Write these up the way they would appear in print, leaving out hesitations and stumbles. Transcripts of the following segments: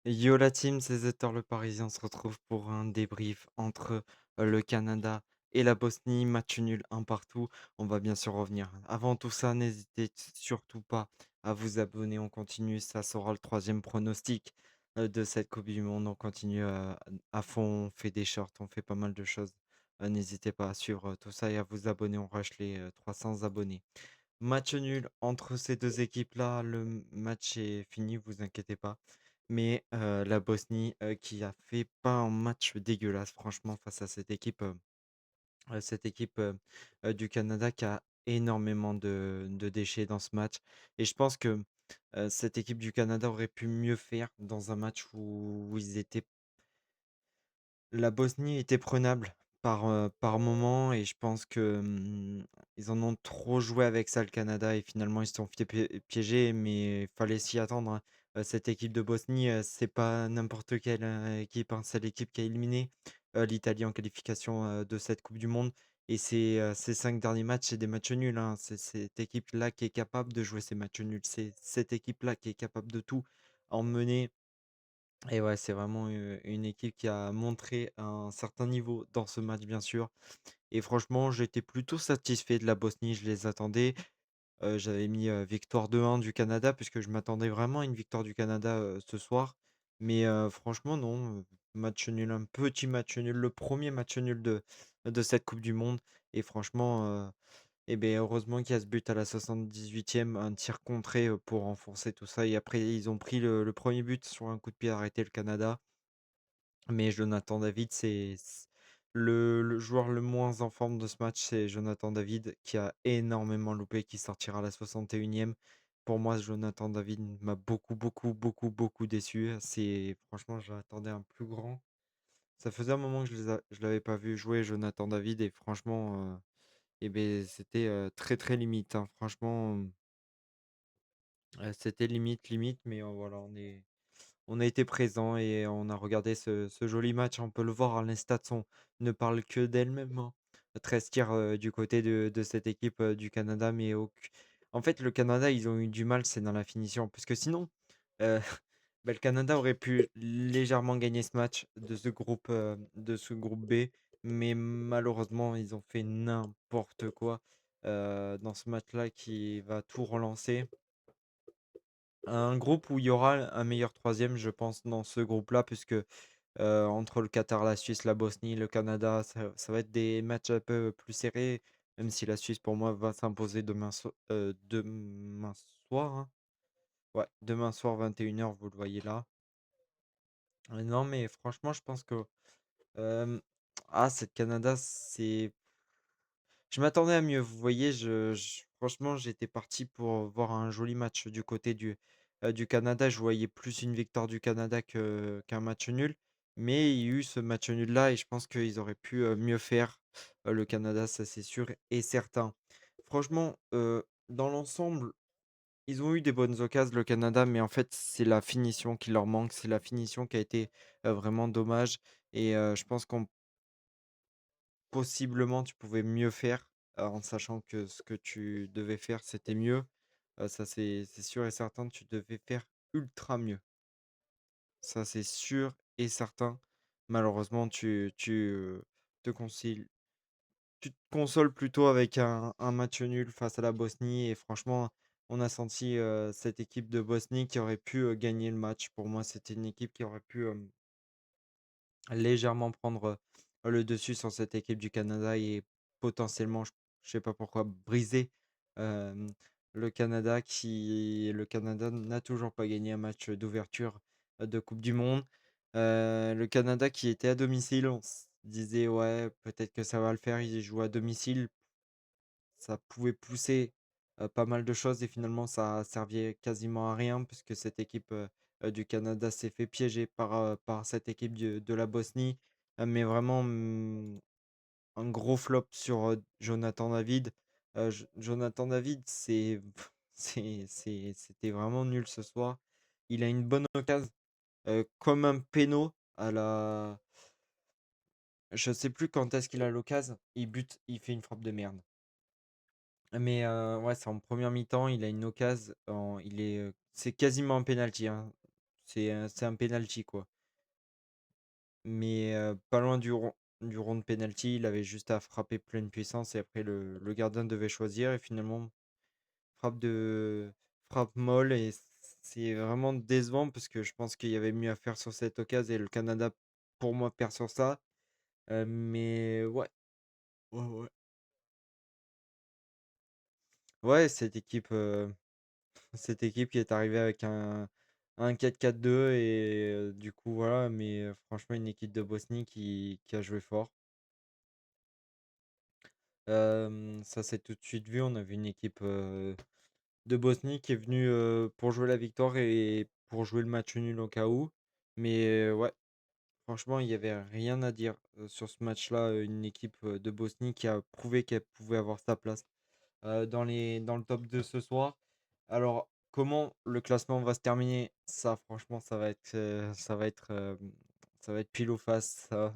Yo la team, c'est Zetor le Parisien. On se retrouve pour un débrief entre le Canada et la Bosnie. Match nul un partout. On va bien sûr revenir. Avant tout ça, n'hésitez surtout pas à vous abonner. On continue. Ça sera le troisième pronostic de cette Coupe du Monde. On continue à fond. On fait des shorts. On fait pas mal de choses. N'hésitez pas à suivre tout ça et à vous abonner. On rush les 300 abonnés. Match nul entre ces deux équipes-là. Le match est fini, vous inquiétez pas. Mais la Bosnie qui a fait pas un match dégueulasse, franchement, face à cette équipe du Canada qui a énormément de déchets dans ce match. Et je pense que cette équipe du Canada aurait pu mieux faire dans un match où ils étaient la Bosnie était prenable par moment et je pense que, ils en ont trop joué avec ça le Canada et finalement ils se sont fait piéger mais fallait s'y attendre, hein. Cette équipe de Bosnie, c'est pas n'importe quelle, équipe, hein. C'est l'équipe qui a éliminé, l'Italie en qualification, de cette coupe du monde et ces 5 derniers matchs, c'est des matchs nuls, hein. C'est cette équipe-là qui est capable de jouer ces matchs nuls. C'est cette équipe-là qui est capable de tout emmener et ouais, c'est vraiment, une équipe qui a montré un certain niveau dans ce match, bien sûr. Et franchement, j'étais plutôt satisfait de la Bosnie, je les attendais. J'avais mis, victoire 2-1 du Canada puisque je m'attendais vraiment à une victoire du Canada, ce soir. Mais, franchement non, match nul, un petit match nul, le premier match nul de cette coupe du monde. Et franchement, et beh, heureusement qu'il y a ce but à la 78e, un tir contré, pour renforcer tout ça et après ils ont pris le 1er but sur un coup de pied arrêté, le Canada. Mais Jonathan David, c'est le joueur le moins en forme de ce match, c'est Jonathan David qui a énormément loupé, qui sortira à la 61e. Pour moi, Jonathan David m'a beaucoup, beaucoup, beaucoup, beaucoup déçu. C'est franchement, j'attendais un plus grand. Ça faisait un moment que je l'avais pas vu jouer Jonathan David et franchement, et beh, c'était, très, très limite, hein. Franchement, c'était limite, limite, mais voilà, on a été présent et on a regardé ce joli match. On peut le voir, hein, les stats ne parlent que d'elles-mêmes, hein. 13 tirs du côté de cette équipe du Canada, mais en fait, le Canada, ils ont eu du mal, c'est dans la finition. Parce que sinon, euh, bah, le Canada aurait pu légèrement gagner ce match de ce groupe B, mais malheureusement, ils ont fait n'importe quoi dans ce match-là qui va tout relancer. Un groupe où il y aura un meilleur troisième, je pense, dans ce groupe-là, puisque entre le Qatar, la Suisse, la Bosnie, le Canada, ça va être des matchs un peu plus serrés, même si la Suisse, pour moi, va s'imposer demain soir, hein. Ouais, demain soir, 21h, vous le voyez là. Non, mais franchement, je pense que euh, cette Canada, c'est je m'attendais à mieux, vous voyez, franchement, j'étais parti pour voir un joli match du côté du Canada. Je voyais plus une victoire du Canada qu'un match nul. Mais il y a eu ce match nul-là et je pense qu'ils auraient pu mieux faire le Canada, ça c'est sûr et certain. Franchement, dans l'ensemble, ils ont eu des bonnes occasions, le Canada, mais en fait, c'est la finition qui leur manque. C'est la finition qui a été vraiment dommage. Et je pense qu'on possiblement, tu pouvais mieux faire, en sachant que ce que tu devais faire, c'était mieux. Ça, c'est sûr et certain, tu devais faire ultra mieux. Ça, c'est sûr et certain. Malheureusement, te consil tu te consoles plutôt avec un match nul face à la Bosnie et franchement, on a senti, cette équipe de Bosnie qui aurait pu, gagner le match. Pour moi, c'était une équipe qui aurait pu, légèrement prendre, le dessus sur cette équipe du Canada et potentiellement, je sais pas pourquoi, briser, hem, le Canada n'a toujours pas gagné un match d'ouverture, de coupe du monde. Le Canada qui était à domicile, on se disait: «Ouais, peut-être que ça va le faire». Ils jouent à domicile, ça pouvait pousser, pas mal de choses et finalement ça servait quasiment à rien puisque cette équipe, du Canada s'est fait piéger par cette équipe de la Bosnie. Mais vraiment, un gros flop sur, Jonathan David. Jonathan David, c'était vraiment nul ce soir. Il a une bonne occasion, comme un péno à la je sais plus quand est-ce qu'il a l'occasion, il bute, il fait une frappe de merde. Mais ouais, c'est en première mi-temps, il a une occasion, c'est quasiment un penalty, hein. C'est un penalty, quoi. Mais pas loin du rond de penalty, il avait juste à frapper pleine puissance et après le gardien devait choisir et finalement frappe de frappe molle et c'est vraiment décevant parce que je pense qu'il y avait mieux à faire sur cette occasion et le Canada, pour moi, perd sur ça. Mais ouais, ouais, ouais. Ouais, cette équipe qui est arrivée avec un 4-4-2 et du coup voilà, mais franchement une équipe de Bosnie qui a joué fort. Ça s'est tout de suite vu, on a vu une équipe de Bosnie qui est venue pour jouer la victoire et pour jouer le match nul au cas où. Mais ouais, franchement, il n'y avait rien à dire sur ce match-là. Une équipe de Bosnie qui a prouvé qu'elle pouvait avoir sa place dans le top 2 ce soir. Alors, comment le classement va se terminer? Ça, franchement, ça va être pile ou face, ça,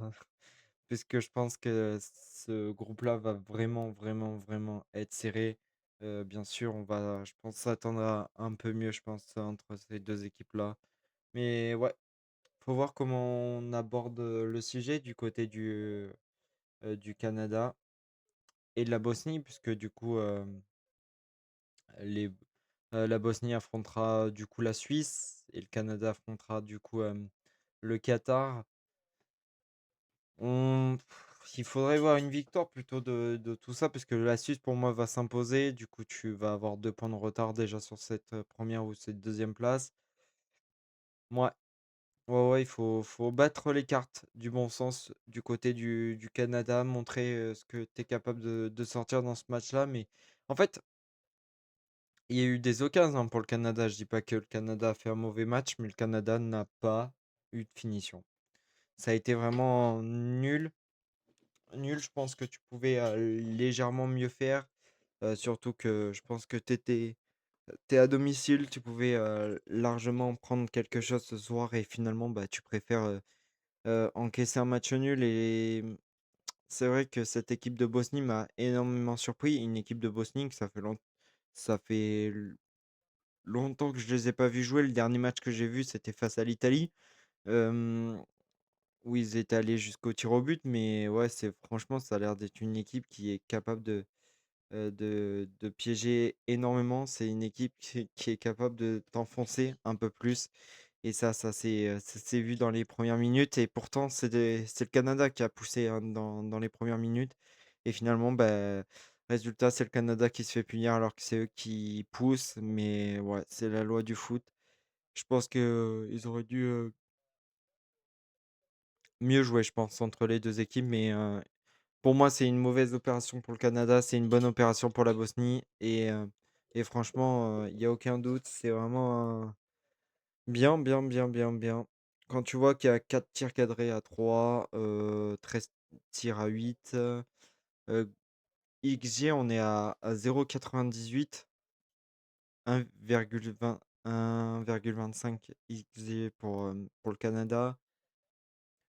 puisque je pense que ce groupe-là va vraiment, vraiment, vraiment être serré. Bien sûr, on va, je pense, s'attendre à un peu mieux, je pense, entre ces deux équipes-là. Mais ouais, faut voir comment on aborde le sujet du côté du Canada et de la Bosnie, puisque du coup, les, la Bosnie affrontera du coup la Suisse et le Canada affrontera du coup le Qatar. Il faudrait voir une victoire plutôt de tout ça, parce que la Suisse pour moi va s'imposer. Du coup, tu vas avoir 2 points de retard déjà sur cette première ou cette deuxième place. Ouais, ouais, ouais, faut battre les cartes du bon sens du côté du Canada, montrer ce que tu es capable de sortir dans ce match-là. Mais en fait, il y a eu des occasions pour le Canada. Je dis pas que le Canada a fait un mauvais match, mais le Canada n'a pas eu de finition. Ça a été vraiment nul. Nul, je pense que tu pouvais légèrement mieux faire. Surtout que je pense que t'es à domicile, tu pouvais largement prendre quelque chose ce soir et finalement bah, tu préfères encaisser un match nul. Et c'est vrai que cette équipe de Bosnie m'a énormément surpris. Une équipe de Bosnie que ça fait longtemps que je les ai pas vus jouer. Le dernier match que j'ai vu, c'était face à l'Italie, euh, où ils étaient allés jusqu'au tir au but. Mais ouais, franchement, ça a l'air d'être une équipe qui est capable de piéger énormément. C'est une équipe qui est capable de t'enfoncer un peu plus. Et ça s'est vu dans les premières minutes. Et pourtant, c'est le Canada qui a poussé hein, dans les premières minutes. Et finalement, bah, résultat, c'est le Canada qui se fait punir alors que c'est eux qui poussent. Mais ouais, c'est la loi du foot. Je pense que ils auraient dû mieux jouer, je pense, entre les deux équipes. Mais pour moi, c'est une mauvaise opération pour le Canada, c'est une bonne opération pour la Bosnie. Et franchement, il y a aucun doute, c'est vraiment bien, bien, bien, bien, bien. Quand tu vois qu'il y a 4 tirs cadrés à 3, 13 tirs à 8, XG, on est à 0,98, 1,20, 1,25 XG pour le Canada,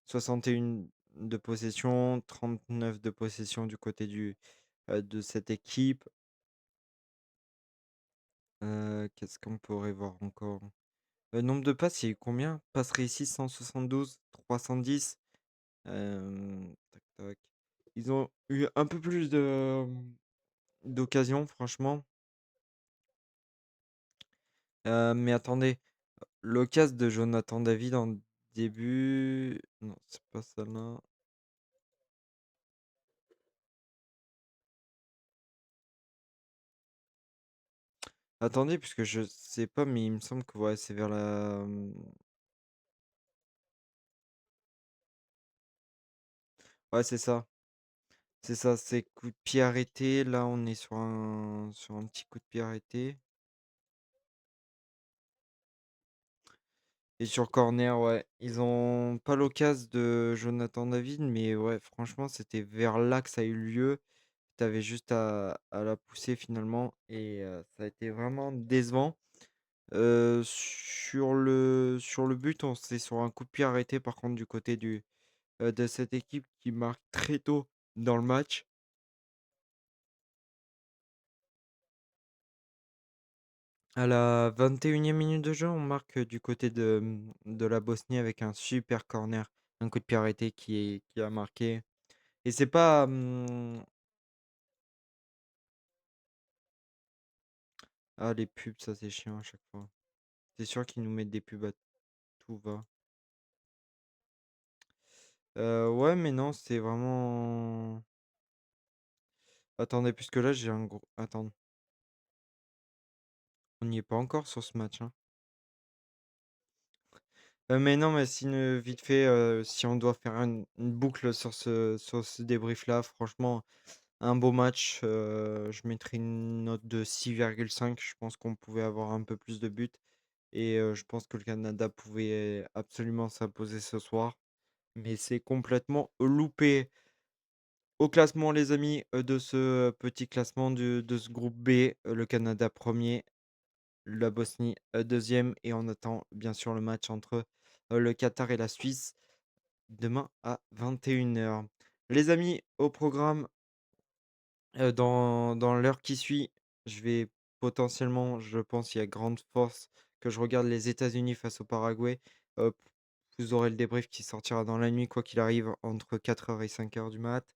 61 de possession, 39 de possession du côté de cette équipe. Qu'est-ce qu'on pourrait voir encore? Nombre de passes, il y a eu combien? Passes réussies 172, 310. Tac, tac. Ils ont eu un peu plus d'occasions, franchement. Mais attendez, l'occasion de Jonathan David en début. Non, c'est pas ça là. Attendez, puisque je sais pas, mais il me semble que ouais, c'est vers la. Ouais, c'est ça. C'est ça, c'est coup de pied arrêté. Là, on est sur un petit coup de pied arrêté. Et sur corner, ouais. Ils ont pas l'occasion de Jonathan David, mais ouais, franchement, c'était vers là que ça a eu lieu. T'avais juste à la pousser finalement. Et ça a été vraiment décevant. Sur le but, c'est sur un coup de pied arrêté, par contre, du côté de cette équipe qui marque très tôt dans le match. À la 21e minute de jeu, on marque, du côté de la Bosnie avec un super corner, un coup de pied arrêté qui a marqué et c'est pas, ah les pubs, ça c'est chiant à chaque fois. C'est sûr qu'ils nous mettent des pubs à tout va. Ouais, mais non, c'est vraiment attendez, puisque là j'ai un gros attends, on n'y est pas encore sur ce match, hein. Mais non, mais si vite fait, si on doit faire une boucle sur ce débrief-là, franchement, un beau match, je mettrais une note de 6,5. Je pense qu'on pouvait avoir un peu plus de buts et je pense que le Canada pouvait absolument s'imposer ce soir, mais c'est complètement loupé. Au classement, les amis, de ce, petit classement de ce groupe B, le Canada premier, la Bosnie, 2e et on attend bien sûr le match entre, le Qatar et la Suisse demain à 21 heures. Les amis, au programme, dans l'heure qui suit, je vais potentiellement, je pense, il y a grande force que je regarde les États-Unis face au Paraguay. P Vous aurez le débrief qui sortira dans la nuit, quoi qu'il arrive, entre 4 heures et 5 heures du mat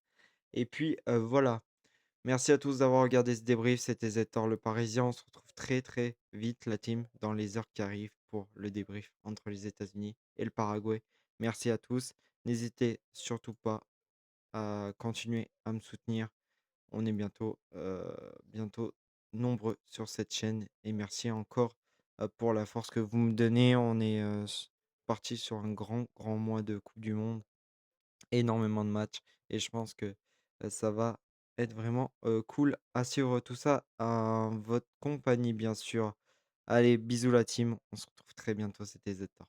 et puis, voilà. Merci à tous d'avoir regardé ce débrief. C'était Zethor le Parisien. On se retrouve très, très vite, la team, dans les heures qui arrivent pour le débrief entre les États-Unis et le Paraguay. Merci à tous. N'hésitez surtout pas à continuer à me soutenir. On est bientôt nombreux sur cette chaîne et merci encore, pour la force que vous me donnez. On est, parti sur un grand, grand mois de coupe du monde, énormément de matchs et je pense que, ça va être vraiment, cool à suivre tout ça en votre compagnie, bien sûr. Allez, bisous la team, on se retrouve très bientôt, c'était Zeta.